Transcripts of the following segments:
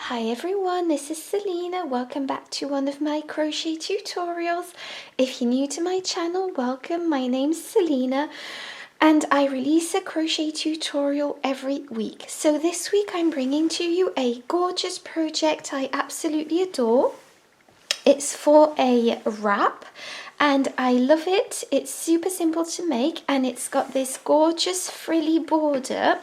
Hi everyone, this is Selina. Welcome back to one of my crochet tutorials. If you're new to my channel, welcome. My name's Selina and I release a crochet tutorial every week. So this week I'm bringing to you a gorgeous project I absolutely adore. It's for a wrap and I love it. It's super simple to make and it's got this gorgeous frilly border.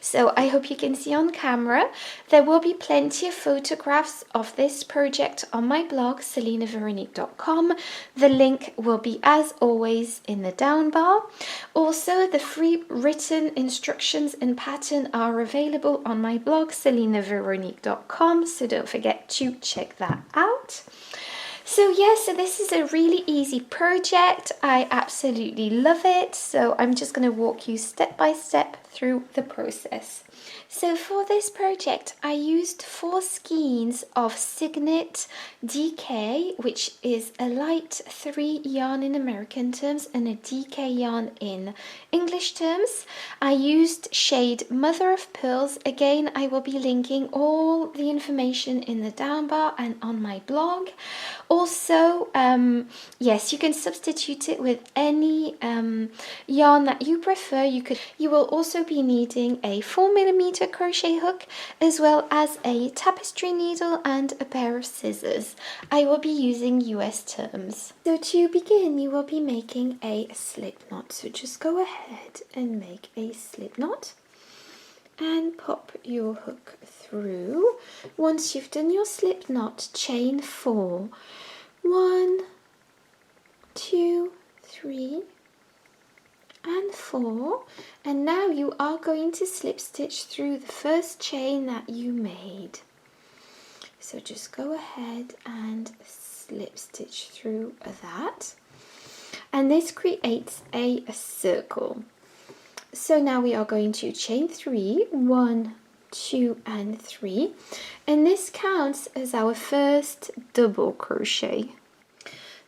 So I hope you can see on camera. There will be plenty of photographs of this project on my blog, selinaveronique.com. The link will be, as always, in the down bar. Also, the free written instructions and pattern are available on my blog, selinaveronique.com. So don't forget to check that out. So this is a really easy project. I absolutely love it. So I'm just going to walk you step by step through the process. So for this project, I used 4 skeins of Signet DK, which is a light 3 yarn in American terms and a DK yarn in English terms. I used shade Mother of Pearls. Again, I will be linking all the information in the down bar and on my blog. Also, yes, you can substitute it with any yarn that you prefer. You will also be needing a 4mm crochet hook as well as a tapestry needle and a pair of scissors. I will be using US terms. So to begin, you will be making a slip knot. So just go ahead and make a slip knot and pop your hook through. Once you've done your slip knot, chain 4. 1, 2, 3 and 4, and now you are going to slip stitch through the first chain that you made. So just go ahead and slip stitch through that, and this creates a circle. So now we are going to chain 3, 1, 2 and 3, and this counts as our first double crochet.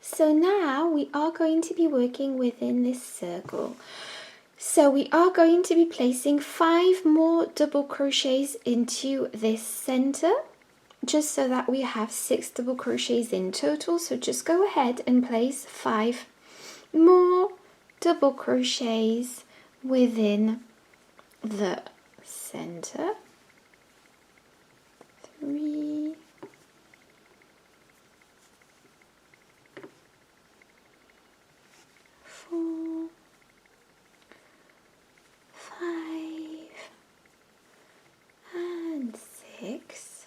So now we are going to be working within this circle. So we are going to be placing 5 more double crochets into this center, just so that we have 6 double crochets in total. So just go ahead and place 5 more double crochets within the center. 3, 4, 5 and 6,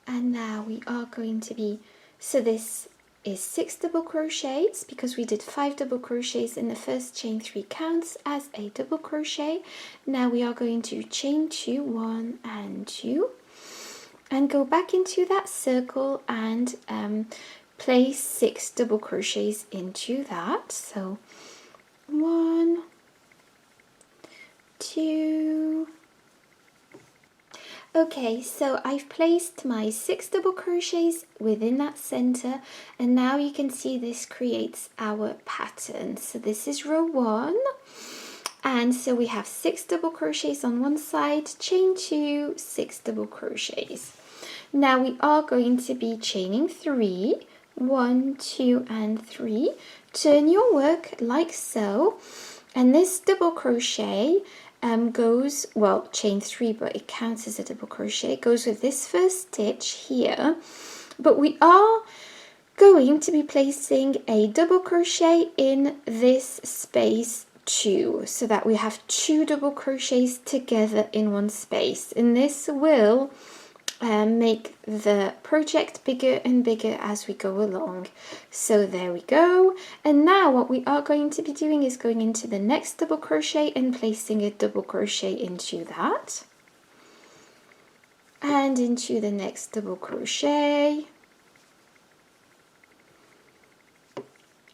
and now we are going to be, so this is 6 double crochets because we did 5 double crochets in the first chain 3 counts as a double crochet. Now we are going to chain 2, 1 and 2, and go back into that circle and place 6 double crochets into that. So 1, 2. Okay, so I've placed my 6 double crochets within that center, and now you can see this creates our pattern. So this is row 1, and so we have 6 double crochets on one side, chain 2, 6 double crochets. Now we are going to be chaining 3, 1, 2 and 3. Turn your work like so, and this double crochet goes, well, chain 3, but it counts as a double crochet. It goes with this first stitch here, but we are going to be placing a double crochet in this space too, so that we have 2 double crochets together in one space, and this will make the project bigger and bigger as we go along. So there we go, and now what we are going to be doing is going into the next double crochet and placing a double crochet into that, and into the next double crochet,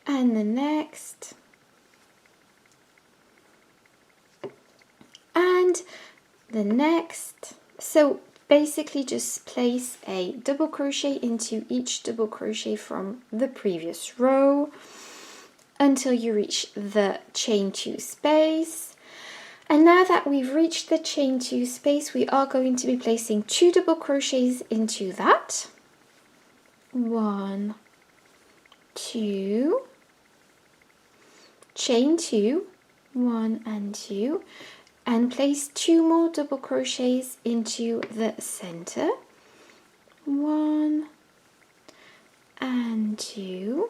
and the next, and the next. So basically just place a double crochet into each double crochet from the previous row until you reach the chain 2 space, And now that we've reached the chain 2 space, we are going to be placing 2 double crochets into that. 1, 2, chain 2, 1 and 2, and place 2 more double crochets into the center. 1 and 2,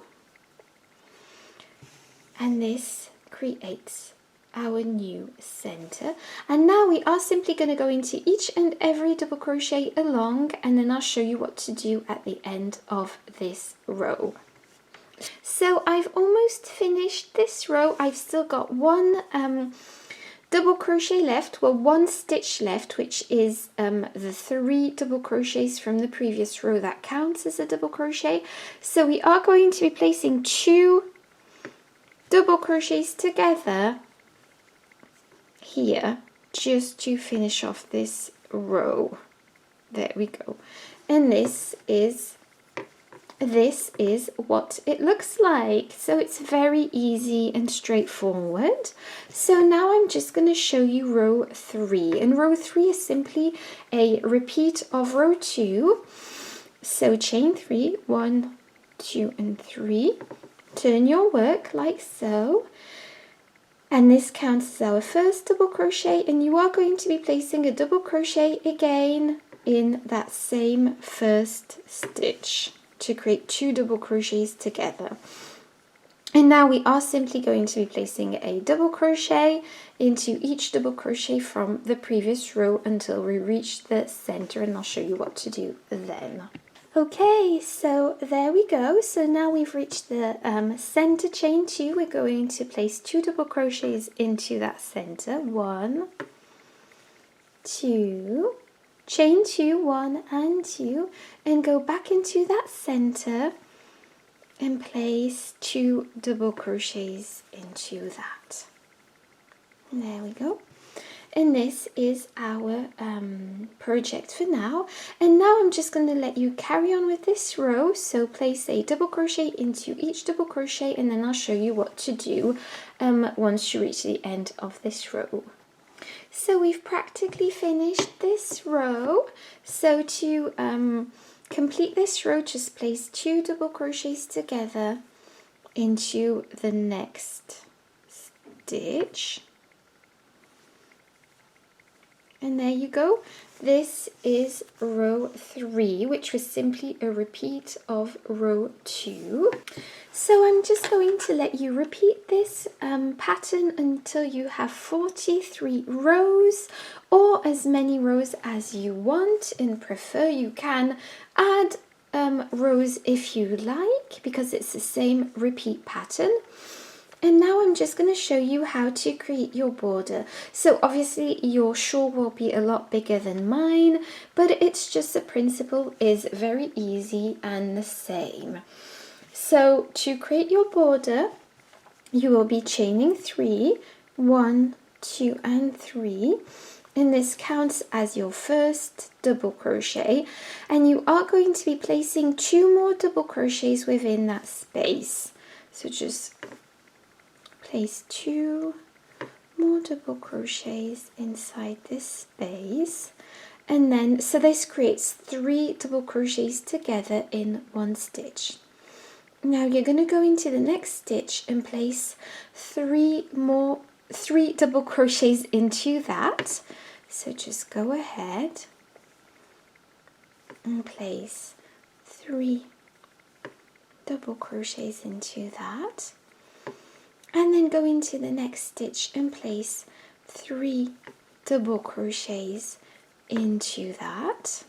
and this creates our new center. And now we are simply going to go into each and every double crochet along, and then I'll show you what to do at the end of this row. So I've almost finished this row. I've still got one double crochet left, well, 1 stitch left, which is the 3 double crochets from the previous row. That counts as a double crochet. So we are going to be placing 2 double crochets together here just to finish off this row. There we go. And this is what it looks like. So it's very easy and straightforward. So now I'm just going to show you row 3, and row 3 is simply a repeat of row 2. So chain 3, 1, 2 and 3, turn your work like so, and this counts as our first double crochet, and you are going to be placing a double crochet again in that same first stitch to create 2 double crochets together. And now we are simply going to be placing a double crochet into each double crochet from the previous row until we reach the center, and I'll show you what to do then. Okay, so there we go. So now we've reached the center chain 2. We're going to place 2 double crochets into that center. 1, 2, chain 2, 1 and 2, and go back into that center and place 2 double crochets into that. And there we go. And this is our project for now. And now I'm just going to let you carry on with this row. So place a double crochet into each double crochet, and then I'll show you what to do once you reach the end of this row. So we've practically finished this row. So to complete this row, just place 2 double crochets together into the next stitch. And there you go. This is row 3, which was simply a repeat of row 2. So I'm just going to let you repeat this pattern until you have 43 rows, or as many rows as you want and prefer. You can add rows if you like, because it's the same repeat pattern. And now I'm just going to show you how to create your border. So obviously your shawl will be a lot bigger than mine, but it's just the principle is very easy and the same. So to create your border, you will be chaining 3, 1, 2 and 3. And this counts as your first double crochet, and you are going to be placing 2 more double crochets within that space. So just place 2 more double crochets inside this space, and then so this creates 3 double crochets together in 1 stitch. Now you're going to go into the next stitch and place 3 double crochets into that. So just go ahead and place 3 double crochets into that. And then go into the next stitch and place 3 double crochets into that.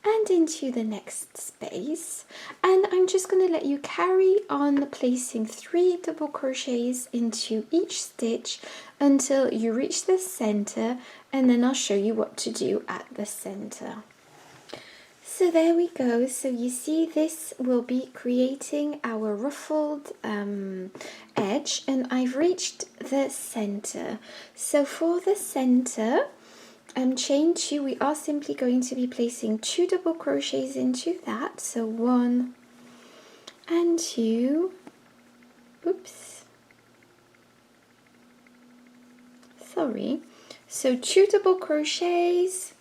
And into the next space. And I'm just going to let you carry on placing 3 double crochets into each stitch until you reach the center, and then I'll show you what to do at the center. So there we go. So you see this will be creating our ruffled edge, and I've reached the center. So for the center, chain 2, we are simply going to be placing 2 double crochets into that. So 1 and 2 sorry. So 2 double crochets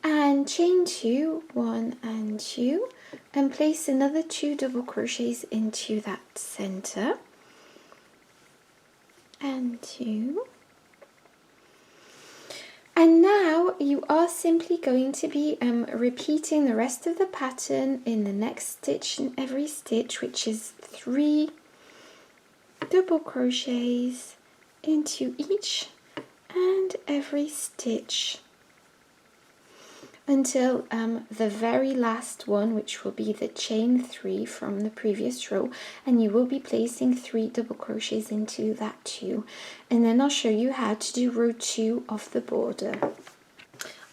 and chain 2, 1 and 2, and place another 2 double crochets into that center, and 2. And now you are simply going to be repeating the rest of the pattern in the next stitch in every stitch, which is 3 double crochets into each and every stitch until the very last one, which will be the chain 3 from the previous row, and you will be placing 3 double crochets into that too, and then I'll show you how to do row 2 of the border.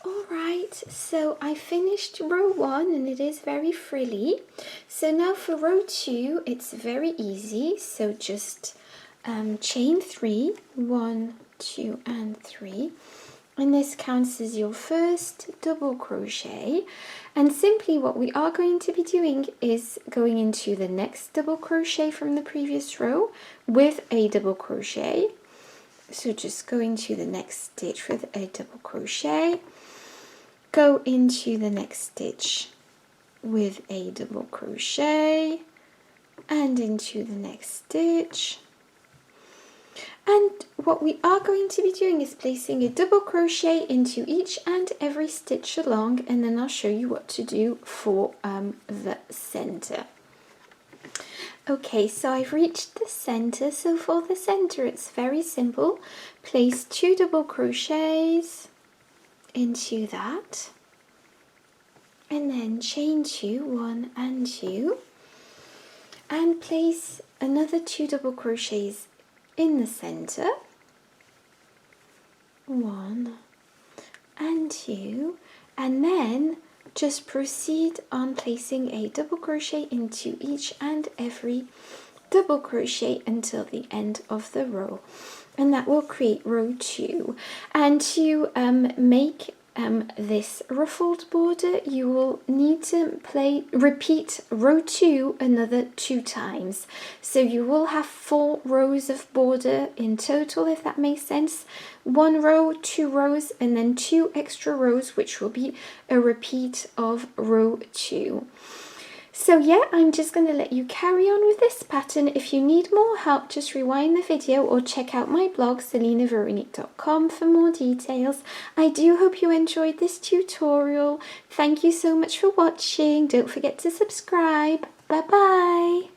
Alright, so I finished row 1 and it is very frilly. So now for row 2 it's very easy, so just chain 3, 1, 2 and 3, and this counts as your first double crochet, and simply what we are going to be doing is going into the next double crochet from the previous row with a double crochet. So just go into the next stitch with a double crochet, go into the next stitch with a double crochet, and into the next stitch. And what we are going to be doing is placing a double crochet into each and every stitch along, and then I'll show you what to do for the center. Okay, so I've reached the center. So for the center it's very simple. Place 2 double crochets into that, and then chain 2, 1 and 2, and place another 2 double crochets in the center, 1 and 2, and then just proceed on placing a double crochet into each and every double crochet until the end of the row, and that will create row 2. And to make this ruffled border, you will need to repeat row 2 another 2 times. So you will have 4 rows of border in total, if that makes sense. 1 row, 2 rows, and then 2 extra rows, which will be a repeat of row 2. So yeah, I'm just going to let you carry on with this pattern. If you need more help, just rewind the video or check out my blog, selinaveronique.com, for more details. I do hope you enjoyed this tutorial. Thank you so much for watching. Don't forget to subscribe. Bye bye.